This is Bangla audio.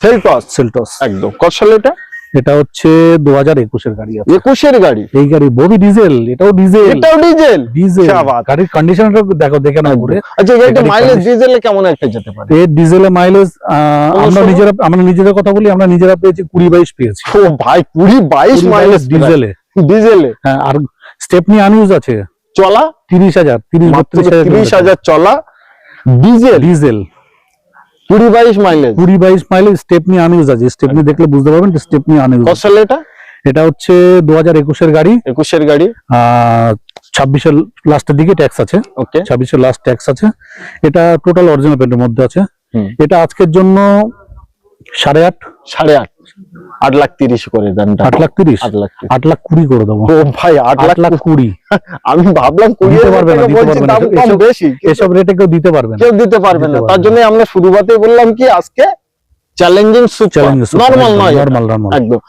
সেলটস একদম। কত সালে এটা? এটা হচ্ছে 2021 এর গাড়ি আছে। 21 এর গাড়ি। এই গাড়ি ববি ডিজেল, এটাও ডিজেল। এটাও ডিজেল। ডিজেল। क्या बात। গাড়ির কন্ডিশনটা দেখো, দেখে নাও ঘুরে। আচ্ছা, এটা মাইলেজ ডিজেলে কেমন একটা যেতে পারে? এর ডিজেলে মাইলেজ আমরা নিজেরা কথা বলি, আমরা নিজেরা পেয়েছি 20-22 পেয়েছি। ও ভাই, 20-22 মাইলেজ ডিজেলে। ডিজেলে। হ্যাঁ, আর স্টেপনি আনইউজ আছে। চলা 30,000 30,000 চলা ডিজেল 20-22 মাইলেজ। 20-22 মাইলেজ, স্টেপনি আনইউজ আছে। স্টেপনি দেখলে বুঝতে পারবেন স্টেপনি আনইউজ। কত সালে এটা? এটা হচ্ছে 2021 এর গাড়ি। 21 এর গাড়ি। 26 এর লাস্টের দিকে ট্যাক্স আছে। ওকে। 26 এর লাস্ট ট্যাক্স আছে। এটা টোটাল অরিজিনাল পেন্টের মধ্যে আছে। এটা আজকের জন্য 8.5 8,30,000 করে দেন। 8,30,000 8,20,000 করে দেবো। ও ভাই, 8,20,000। আমি ভাবলাম 20 পারবে না, দাম কম বেশি, এসব রেটে কেউ দিতে পারবে না। কেউ দিতে পারবে না। তার জন্য আমরা শুরুতেই বললাম কি আজকে চ্যালেঞ্জিং সুপার, নরমাল নয়, নরমাল একদম।